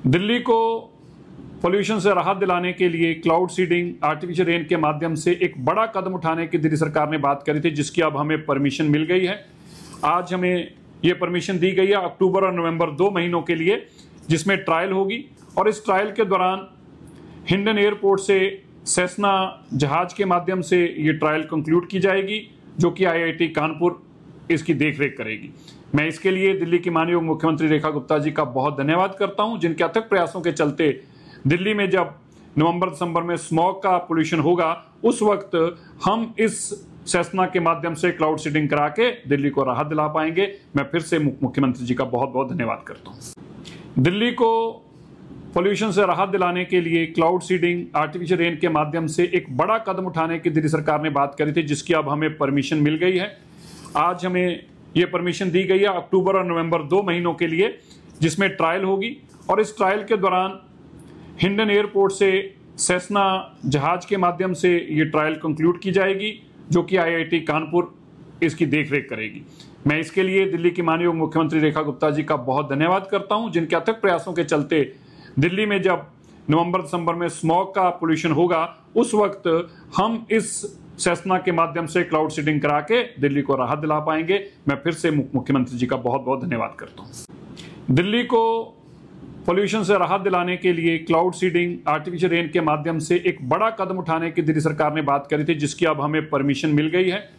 दिल्ली को पोल्यूशन से राहत दिलाने के लिए क्लाउड सीडिंग, आर्टिफिशियल रेन के माध्यम से एक बड़ा कदम उठाने की दिल्ली सरकार ने बात करी थी, जिसकी अब हमें परमिशन मिल गई है। आज हमें ये परमिशन दी गई है अक्टूबर और नवंबर 2 महीनों के लिए, जिसमें ट्रायल होगी। और इस ट्रायल के दौरान हिंडन एयरपोर्ट से सेस्ना जहाज के माध्यम से ये ट्रायल कंक्लूड की जाएगी, जो कि IIT कानपुर इसकी देखरेख करेगी। मैं इसके लिए दिल्ली की माननीय मुख्यमंत्री रेखा गुप्ता जी का बहुत धन्यवाद करता हूं, जिनके अथक प्रयासों के चलते दिल्ली में जब नवंबर-दिसंबर में स्मॉग का पोल्यूशन होगा, उस वक्त हम इस सेस्ना के माध्यम से क्लाउड सीडिंग करा के दिल्ली को राहत दिला पाएंगे। मैं फिर से मुख्यमंत्री जी का बहुत बहुत धन्यवाद करता हूं। दिल्ली को पोल्यूशन से राहत दिलाने के लिए क्लाउड सीडिंग, आर्टिफिशियल रेन के माध्यम से एक बड़ा कदम उठाने की दिल्ली सरकार ने बात करी थी, जिसकी अब हमें परमिशन मिल गई है। आज हमें ये परमिशन दी गई है अक्टूबर और नवंबर 2 महीनों के लिए, जिसमें ट्रायल होगी। और इस ट्रायल के दौरान हिंडन एयरपोर्ट से सेस्ना जहाज के माध्यम से ये ट्रायल कंक्लूड की जाएगी, जो कि IIT कानपुर इसकी देखरेख करेगी। मैं इसके लिए दिल्ली की माननीय मुख्यमंत्री रेखा गुप्ता जी का बहुत धन्यवाद करता हूं, जिनके अथक प्रयासों के चलते दिल्ली में जब नवंबर-दिसंबर में स्मॉग का पोल्यूशन होगा, उस वक्त हम इस सेस्ना के माध्यम से क्लाउड सीडिंग करा के दिल्ली को राहत दिला पाएंगे। मैं फिर से मुख्यमंत्री जी का बहुत बहुत धन्यवाद करता हूं। दिल्ली को पोल्यूशन से राहत दिलाने के लिए क्लाउड सीडिंग, आर्टिफिशियल रेन के माध्यम से एक बड़ा कदम उठाने की दिल्ली सरकार ने बात करी थी, जिसकी अब हमें परमिशन मिल गई है।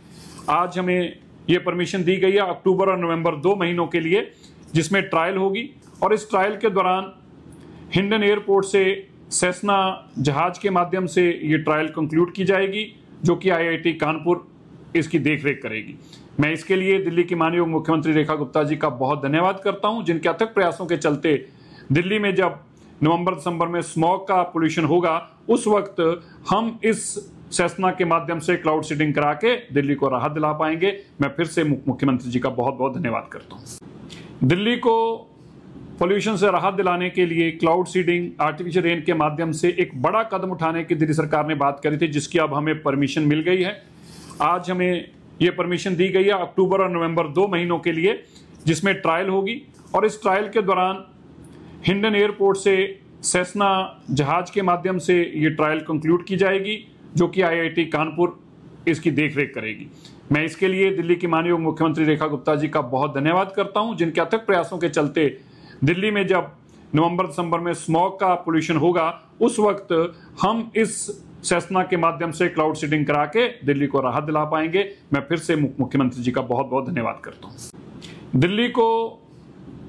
आज हमें ये परमिशन दी गई है अक्टूबर और नवंबर 2 महीनों के लिए, जिसमें ट्रायल होगी। और इस ट्रायल के दौरान हिंडन एयरपोर्ट से सेस्ना जहाज के माध्यम से ये ट्रायल कंक्लूड की जाएगी, जो कि IIT कानपुर इसकी देखरेख करेगी। मैं इसके लिए दिल्ली की माननीय मुख्यमंत्री रेखा गुप्ता जी का बहुत धन्यवाद करता हूं, जिनके अथक प्रयासों के चलते दिल्ली में जब नवंबर-दिसंबर में स्मॉग का पोल्यूशन होगा, उस वक्त हम इस सेस्ना के माध्यम से क्लाउड सीडिंग करा के दिल्ली को राहत दिला पाएंगे। मैं फिर से मुख्यमंत्री जी का बहुत बहुत धन्यवाद करता हूं। दिल्ली को पोल्यूशन से राहत दिलाने के लिए क्लाउड सीडिंग, आर्टिफिशियल रेन के माध्यम से एक बड़ा कदम उठाने की दिल्ली सरकार ने बात करी थी, जिसकी अब हमें परमिशन मिल गई है। आज हमें ये परमिशन दी गई है अक्टूबर और नवंबर 2 महीनों के लिए, जिसमें ट्रायल होगी। और इस ट्रायल के दौरान हिंडन एयरपोर्ट से सेस्ना जहाज के माध्यम से ये ट्रायल कंक्लूड की जाएगी, जो कि IIT कानपुर इसकी देखरेख करेगी। मैं इसके लिए दिल्ली की माननीय मुख्यमंत्री रेखा गुप्ता जी का बहुत धन्यवाद करता हूं, जिनके अथक प्रयासों के चलते दिल्ली में जब नवंबर-दिसंबर में स्मॉग का पोल्यूशन होगा, उस वक्त हम इस सेस्ना के माध्यम से क्लाउड सीडिंग करा के दिल्ली को राहत दिला पाएंगे। मैं फिर से मुख्यमंत्री जी का बहुत बहुत धन्यवाद करता हूं। दिल्ली को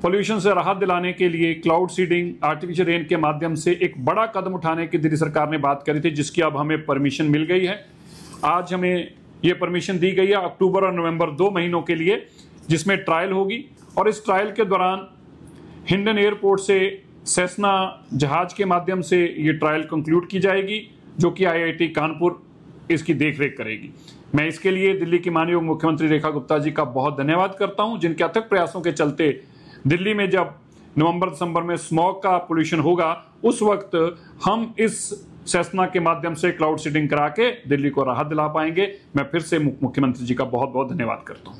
पोल्यूशन से राहत दिलाने के लिए क्लाउड सीडिंग, आर्टिफिशियल रेन के माध्यम से एक बड़ा कदम उठाने की दिल्ली सरकार ने बात करी थी, जिसकी अब हमें परमिशन मिल गई है। आज हमें ये परमिशन दी गई है अक्टूबर और नवंबर 2 महीनों के लिए, जिसमें ट्रायल होगी। और इस ट्रायल के दौरान हिंडन एयरपोर्ट से सेस्ना जहाज के माध्यम से ये ट्रायल कंक्लूड की जाएगी, जो कि IIT कानपुर इसकी देखरेख करेगी। मैं इसके लिए दिल्ली की माननीय मुख्यमंत्री रेखा गुप्ता जी का बहुत धन्यवाद करता हूं, जिनके अथक प्रयासों के चलते दिल्ली में जब नवंबर-दिसंबर में स्मॉग का पोल्यूशन होगा, उस वक्त हम इस सेस्ना के माध्यम से क्लाउड सीडिंग करा के दिल्ली को राहत दिला पाएंगे। मैं फिर से मुख्यमंत्री जी का बहुत बहुत धन्यवाद करता हूं।